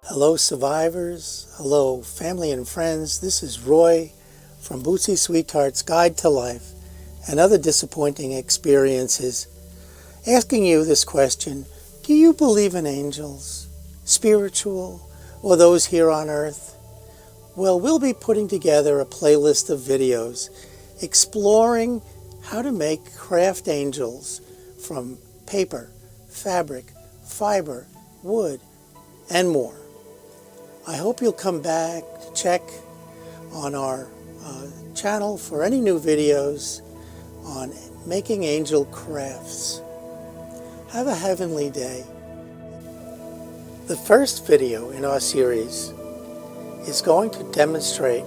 Hello, survivors. Hello, family and friends. This is Roy from Bootsy Sweetheart's Guide to Life and Other Disappointing Experiences, asking you this question: do you believe in angels, spiritual, or those here on earth? Well, we'll be putting together a playlist of videos exploring how to make craft angels from paper, fabric, fiber, wood, and more. I hope you'll come back to check on our channel for any new videos on making angel crafts. Have a heavenly day. The first video in our series is going to demonstrate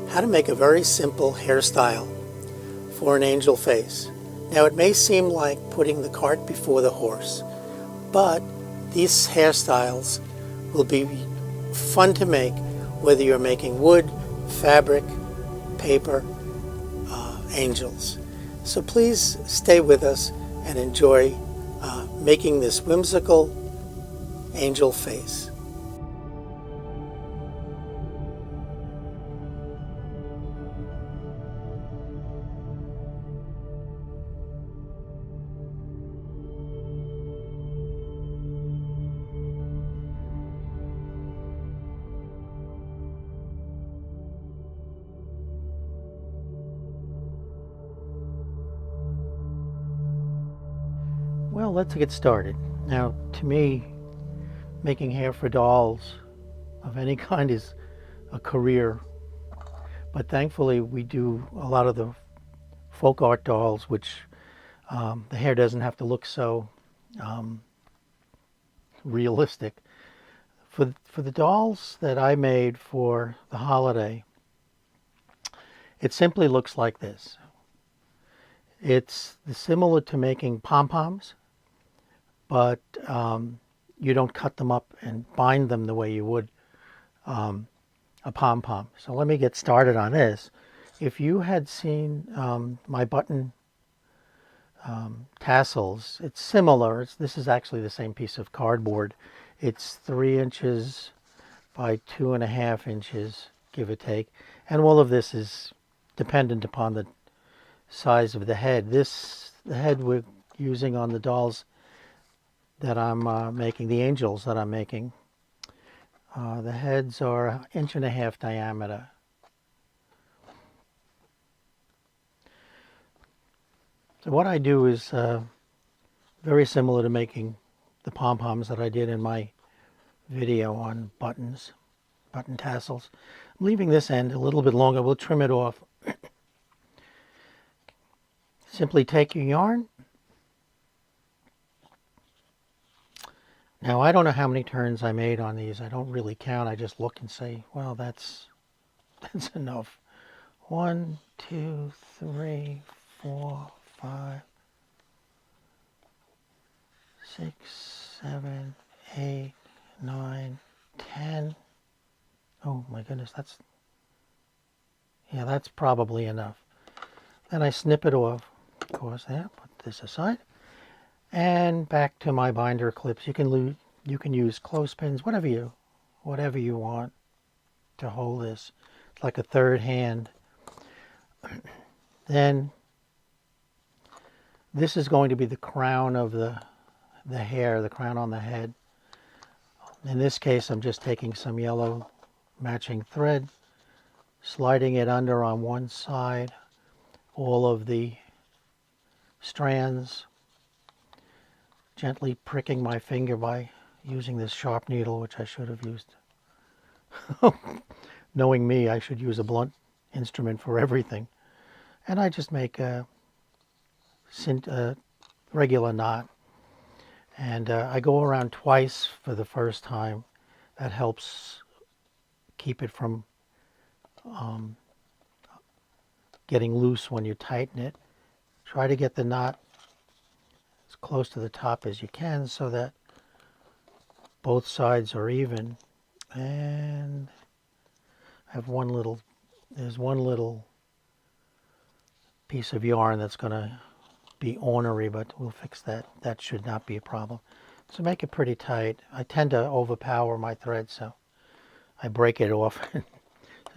how to make a very simple hairstyle for an angel face. Now, it may seem like putting the cart before the horse, but these hairstyles will be fun to make whether you're making wood, fabric, paper, angels. So please stay with us and enjoy making this whimsical angel face. Well, let's get started. Now, to me, making hair for dolls of any kind is a career, but thankfully we do a lot of the folk art dolls, which the hair doesn't have to look so realistic. For the dolls that I made for the holiday, it simply looks like this. It's similar to making pom-poms, but you don't cut them up and bind them the way you would a pom-pom. So let me get started on this. If you had seen my button tassels, it's similar. This is actually the same piece of cardboard. It's 3 inches by 2.5 inches, give or take. And all of this is dependent upon the size of the head. The head we're using on the dolls that I'm making, the angels that I'm making, the heads are 1.5 inches diameter. So what I do is very similar to making the pom-poms that I did in my video on button tassels. I'm leaving this end a little bit longer. We'll trim it off. Simply take your yarn. Now, I don't know how many turns I made on these. I don't really count. I just look and say, well, that's enough. 1, 2, 3, 4, 5, 6, 7, 8, 9, 10. Oh my goodness, that's probably enough. Then I snip it off, of course. There, put this aside. And back to my binder clips. You can use clothespins, whatever you want to hold this. It's like a third hand. Then this is going to be the crown of the hair, the crown on the head. In this case, I'm just taking some yellow matching thread, sliding it under on one side, all of the strands, gently pricking my finger by using this sharp needle, which I should have used. Knowing me, I should use a blunt instrument for everything. And I just make a regular knot. And I go around twice for the first time. That helps keep it from getting loose when you tighten it. Try to get the knot as close to the top as you can so that both sides are even. And I have there's one little piece of yarn that's going to be ornery, but we'll fix that. That should not be a problem. So make it pretty tight. I tend to overpower my thread, so I break it off. So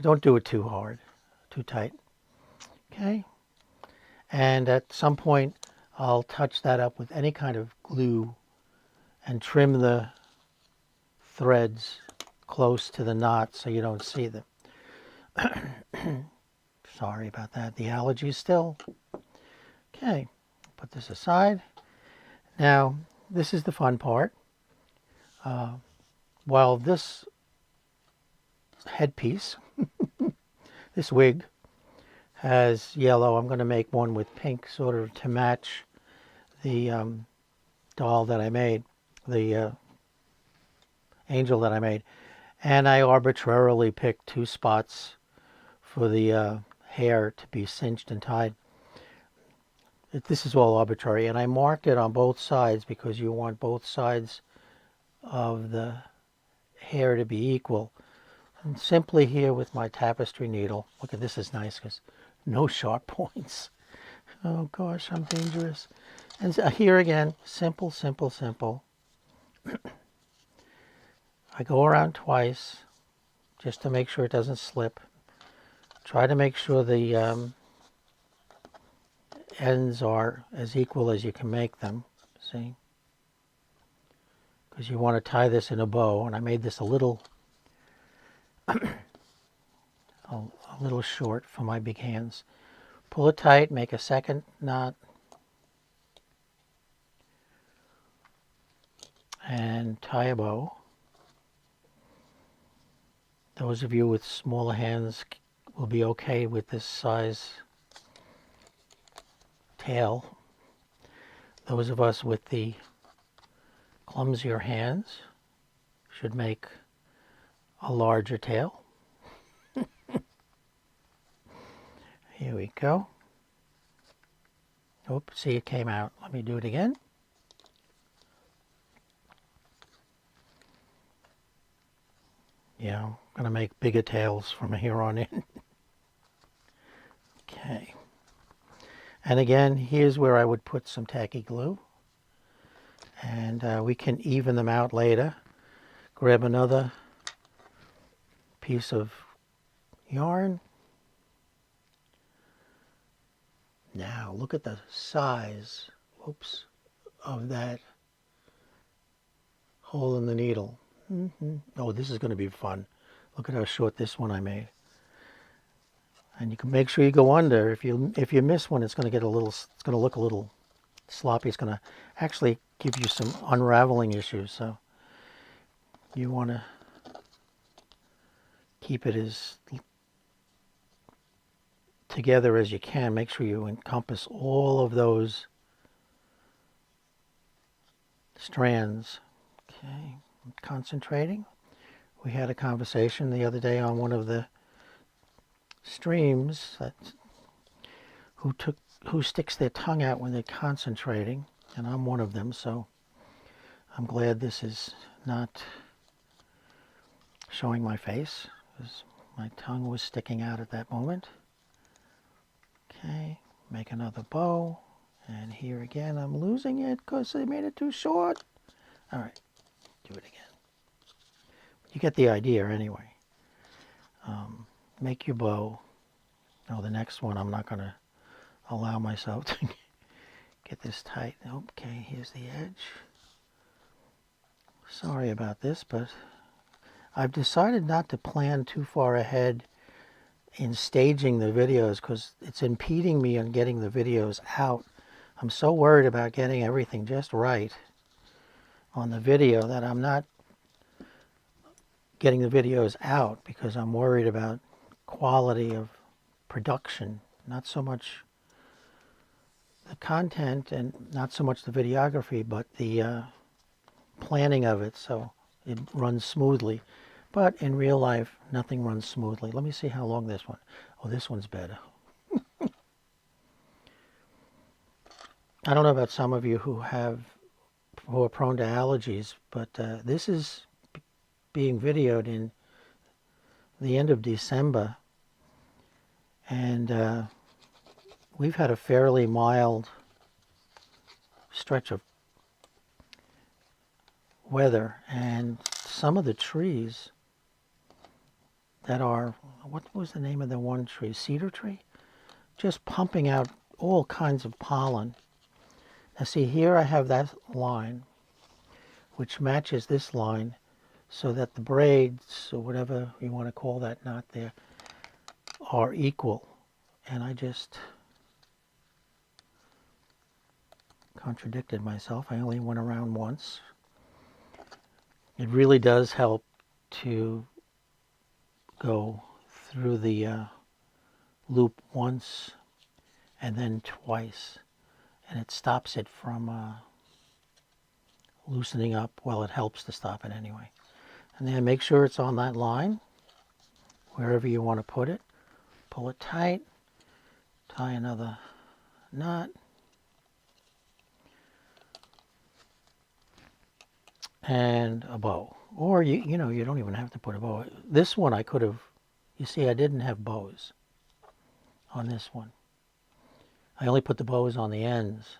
don't do it too hard, too tight. Okay. And at some point, I'll touch that up with any kind of glue and trim the threads close to the knot so you don't see them. Sorry about that. The allergies still. Okay, put this aside. Now, this is the fun part. While this headpiece, this wig, has yellow, I'm going to make one with pink sort of to match the doll that I made, the angel that I made. And I arbitrarily picked 2 spots for the hair to be cinched and tied. This is all arbitrary, and I marked it on both sides because you want both sides of the hair to be equal. And simply here with my tapestry needle, look at this, is nice because no sharp points. Oh gosh, I'm dangerous. And here again, simple, simple, simple. I go around twice just to make sure it doesn't slip. Try to make sure the ends are as equal as you can make them, see? Because you want to tie this in a bow, and I made this a little a little short for my big hands. Pull it tight, make a second knot, and tie a bow. Those of you with smaller hands will be okay with this size tail. Those of us with the clumsier hands should make a larger tail. Here we go. Oops, see, it came out. Let me do it again. Yeah, I'm going to make bigger tails from here on in. Okay. And again, here's where I would put some tacky glue. And we can even them out later. Grab another piece of yarn. Now, look at the size, oops, of that hole in the needle. Oh, this is going to be fun. Look at how short this one I made. And you can make sure you go under. If you miss one, it's going to look a little sloppy. It's going to actually give you some unraveling issues. So you want to keep it as together as you can. Make sure you encompass all of those strands. Okay, I'm concentrating. We had a conversation the other day on one of the streams that who sticks their tongue out when they're concentrating, and I'm one of them, so I'm glad this is not showing my face, because my tongue was sticking out at that moment. Okay, make another bow, and here again I'm losing it because I made it too short. All right, do it again. You get the idea anyway. Make your bow. No, the next one I'm not going to allow myself to get this tight. Okay, here's the edge. Sorry about this, but I've decided not to plan too far ahead in staging the videos because it's impeding me on getting the videos out. I'm so worried about getting everything just right on the video that I'm not getting the videos out because I'm worried about quality of production, not so much the content and not so much the videography, but the planning of it so it runs smoothly. But in real life, nothing runs smoothly. Let me see how long this one. Oh, this one's better. I don't know about some of you who are prone to allergies, but this is being videoed in the end of December, and we've had a fairly mild stretch of weather, and some of the trees that are, what was the name of the one tree? Cedar tree? Just pumping out all kinds of pollen. Now see, here I have that line, which matches this line, so that the braids, or whatever you want to call that knot there, are equal. And I just contradicted myself. I only went around once. It really does help to go through the loop once and then twice, and it stops it from loosening up. Well, it helps to stop it anyway. And then make sure it's on that line, wherever you want to put it. Pull it tight, tie another knot, and a bow. Or you know, you don't even have to put a bow. This one I could have, you see, I didn't have bows on this one. I only put the bows on the ends.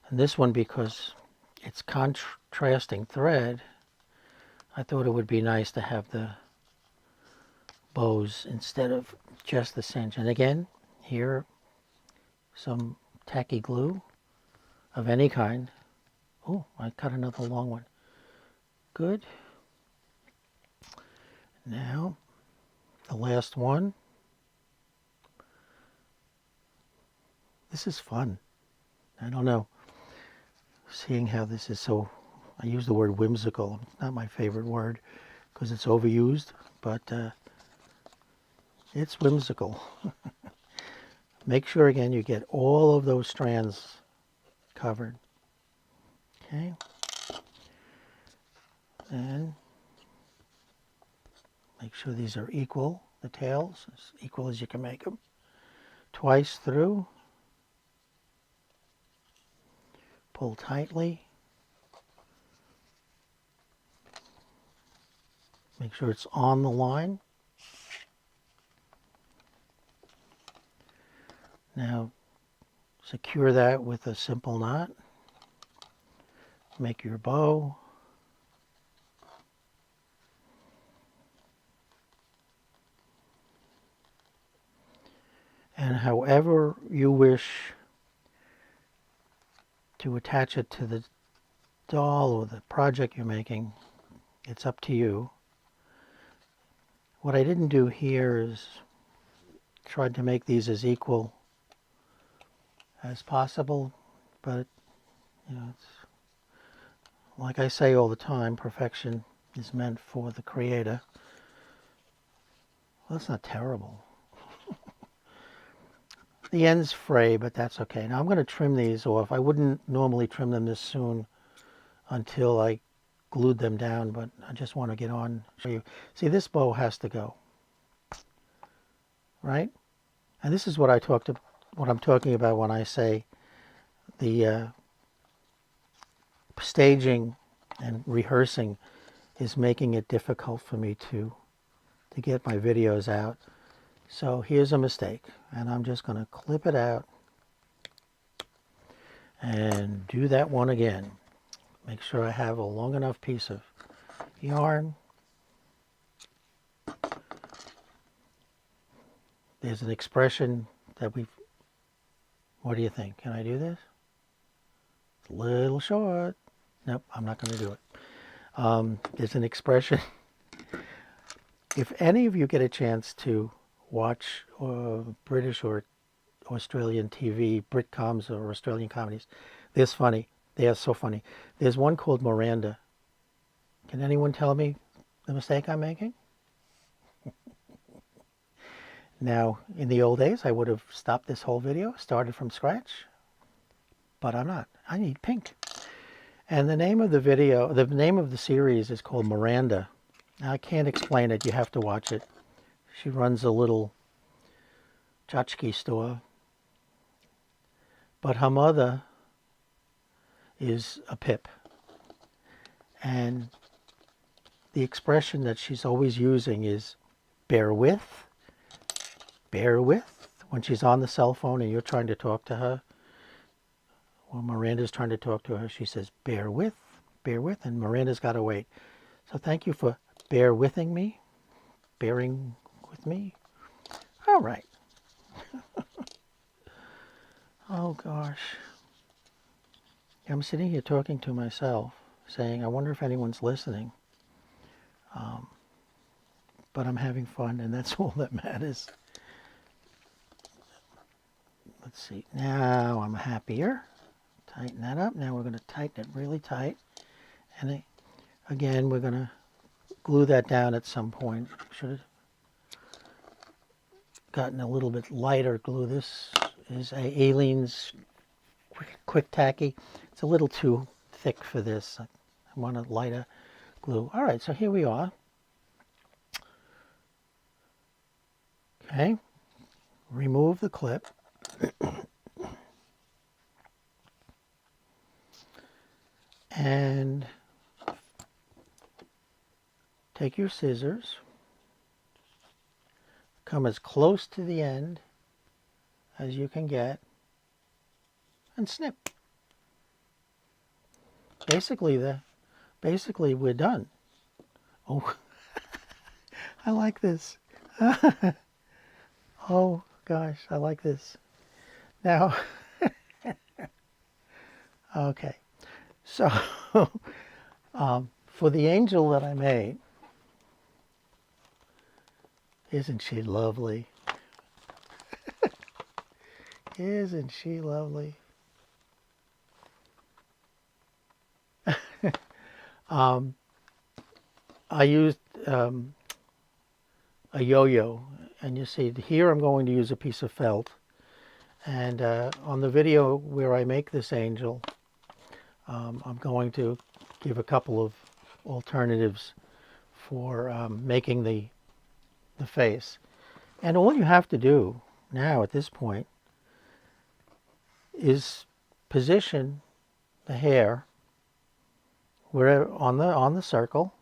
And this one, because it's contrasting thread, I thought it would be nice to have the bows instead of just the cinch. And again, here, some tacky glue of any kind. Oh, I cut another long one. Good. Now, the last one. This is fun. I don't know. Seeing how this is so, I use the word whimsical. It's not my favorite word because it's overused, but it's whimsical. Make sure again you get all of those strands covered. Okay. And make sure these are equal, the tails, as equal as you can make them. Twice through. Pull tightly. Make sure it's on the line. Now secure that with a simple knot. Make your bow. And however you wish to attach it to the doll or the project you're making, it's up to you. What I didn't do here is tried to make these as equal as possible, but you know, it's like I say all the time, perfection is meant for the creator. Well, that's not terrible. The end's fray, but that's okay. Now I'm going to trim these off. I wouldn't normally trim them this soon until I glued them down, but I just want to get on, show you. See, this bow has to go, right? And this is what what I'm talking about when I say the staging and rehearsing is making it difficult for me to get my videos out. So here's a mistake, and I'm just going to clip it out and do that one again. Make sure I have a long enough piece of yarn. There's an expression that what do you think? Can I do this? It's a little short. Nope, I'm not going to do it. There's an expression. If any of you get a chance to watch British or Australian TV, Britcoms or Australian comedies, they're funny. They are so funny. There's one called Miranda. Can anyone tell me the mistake I'm making? Now, in the old days, I would have stopped this whole video, started from scratch, but I'm not. I need pink. And the name of the video, the name of the series is called Miranda. Now, I can't explain it. You have to watch it. She runs a little tchotchke store. But her mother is a pip. And the expression that she's always using is bear with. Bear with. When she's on the cell phone and you're trying to talk to her, or Miranda's trying to talk to her, she says, bear with. bear with, and Miranda's got to wait. So thank you for bearing with me. All right. Oh gosh. I'm sitting here talking to myself, saying, I wonder if anyone's listening. But I'm having fun, and that's all that matters. Let's see. Now I'm happier. Tighten that up. Now we're going to tighten it really tight. And again, we're going to glue that down at some point. Should have gotten a little bit lighter glue. This is Aleene's quick tacky. It's a little too thick for this. I want a lighter glue. All right, so here we are. Okay, remove the clip. And take your scissors, come as close to the end as you can get, and snip. Basically we're done. Oh, I like this. Oh gosh, I like this. Now, okay, so for the angel that I made, isn't she lovely? Isn't she lovely? I used a yo-yo, and you see here I'm going to use a piece of felt, and on the video where I make this angel, I'm going to give a couple of alternatives for making the face. And all you have to do now at this point is position the hair where on the circle,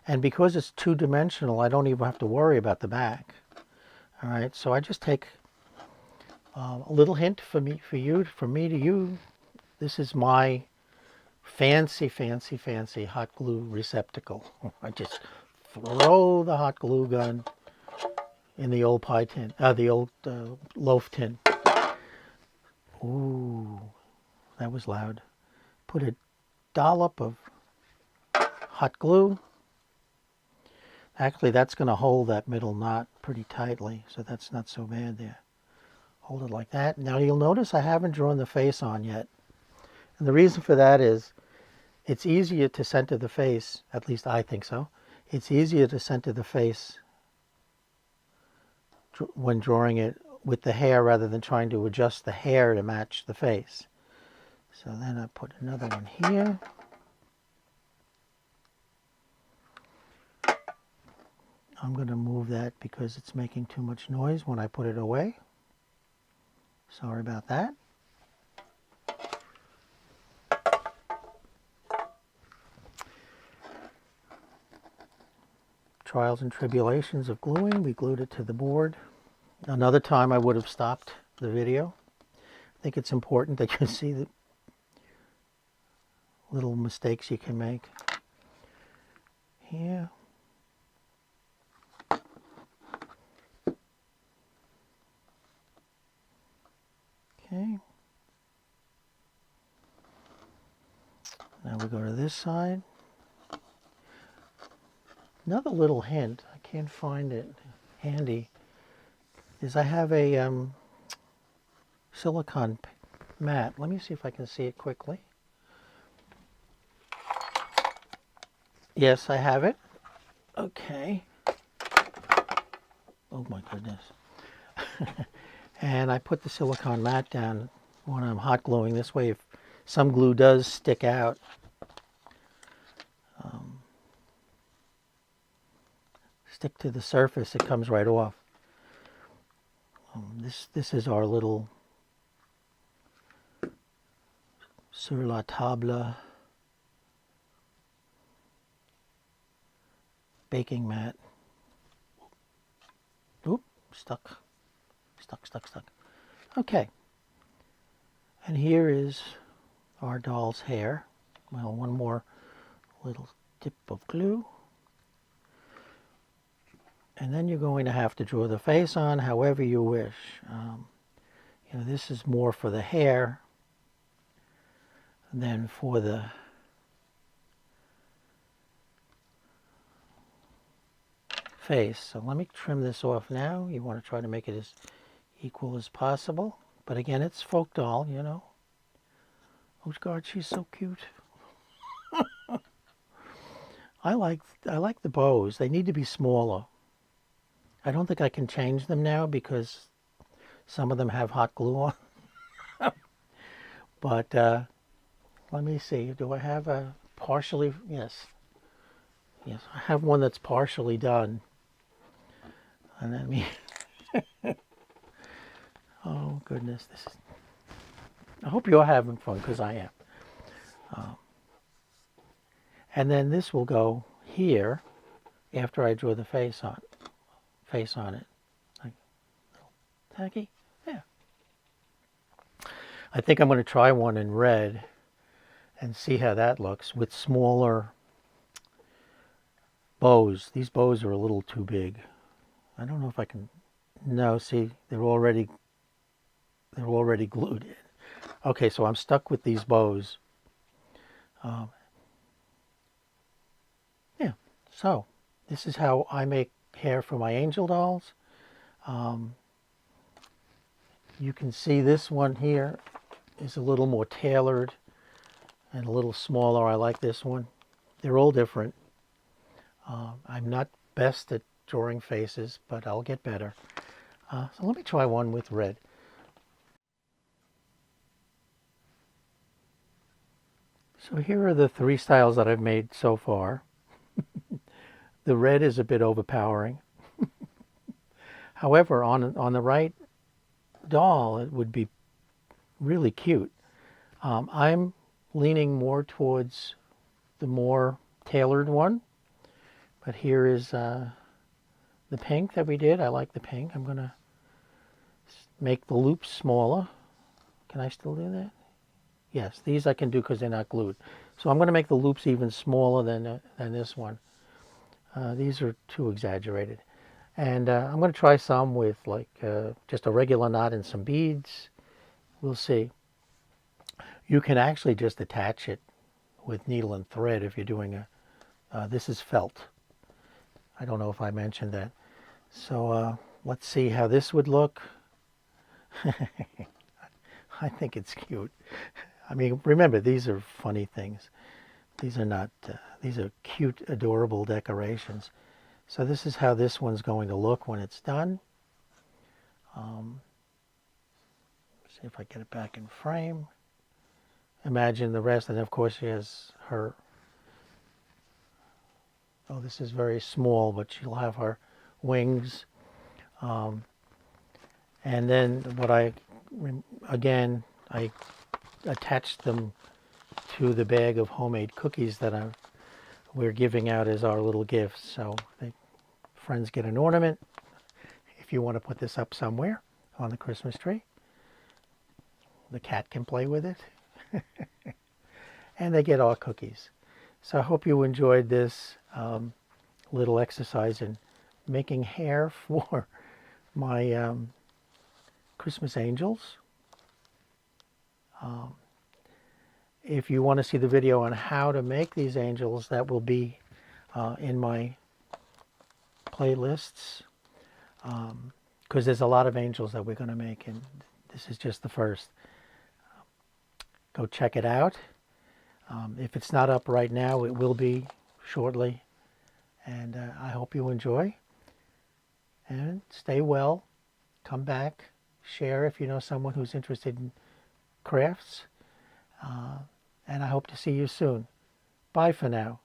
and because it's two-dimensional, I don't even have to worry about the back. All right, so I just take a little hint from me to you. This is my fancy hot glue receptacle. I just throw the hot glue gun in the old pie tin, the old loaf tin. Ooh, that was loud. Put a dollop of hot glue. Actually, that's going to hold that middle knot pretty tightly, so that's not so bad there. Hold it like that. Now you'll notice I haven't drawn the face on yet. And the reason for that is it's easier to center the face, at least I think so. It's easier to center the face when drawing it with the hair rather than trying to adjust the hair to match the face. So then I put another one here. I'm going to move that because it's making too much noise when I put it away. Sorry about that. Trials and tribulations of gluing. We glued it to the board. Another time I would have stopped the video. I think it's important that you see the little mistakes you can make. Here. Okay. Now we go to this side. Another little hint, I can't find it handy, is I have a silicone mat. Let me see if I can see it quickly. Yes, I have it. Okay. Oh my goodness. And I put the silicone mat down when I'm hot gluing. This way, if some glue does stick out, stick to the surface, it comes right off. This is our little sur la table baking mat. Oop, stuck. Okay. And here is our doll's hair. well, one more little dip of glue. And then you're going to have to draw the face on however you wish. This is more for the hair than for the face. So let me trim this off now. You want to try to make it as equal as possible. But again, it's folk doll, you know. Oh God, she's so cute. I like the bows. They need to be smaller. I don't think I can change them now because some of them have hot glue on. But let me see. Do I have a partially? Yes. Yes, I have one that's partially done. And let me. Oh goodness, this is. I hope you're having fun because I am. And then this will go here after I draw the face on it. Like tacky. Yeah. I think I'm going to try one in red and see how that looks with smaller bows. These bows are a little too big. I don't know if I can. No, see, they're already glued in. Okay, so I'm stuck with these bows. Yeah, so this is how I make hair for my angel dolls. You can see this one here is a little more tailored and a little smaller. I like this one. They're all different. I'm not best at drawing faces, but I'll get better. So let me try one with red. So here are the 3 styles that I've made so far. The red is a bit overpowering. However, on the right doll, it would be really cute. I'm leaning more towards the more tailored one. But here is the pink that we did. I like the pink. I'm going to make the loops smaller. Can I still do that? Yes, these I can do because they're not glued. So I'm going to make the loops even smaller than this one. These are too exaggerated. And I'm going to try some with like just a regular knot and some beads. We'll see. You can actually just attach it with needle and thread if you're doing this is felt. I don't know if I mentioned that. So let's see how this would look. I think it's cute. I mean, remember, these are funny things. These are not, these are cute, adorable decorations. So this is how this one's going to look when it's done. See if I get it back in frame. Imagine the rest, and of course she has her, oh, this is very small, but she'll have her wings. And then what I attached them to the bag of homemade cookies that we're giving out as our little gifts. So friends get an ornament if you want to put this up somewhere on the Christmas tree. The cat can play with it. And they get our cookies. So I hope you enjoyed this little exercise in making hair for my Christmas angels. If you want to see the video on how to make these angels, that will be in my playlists, because there's a lot of angels that we're going to make, and this is just the first. Go check it out. If it's not up right now, it will be shortly, and I hope you enjoy, and stay well. Come back, share if you know someone who's interested in crafts, and I hope to see you soon. Bye for now.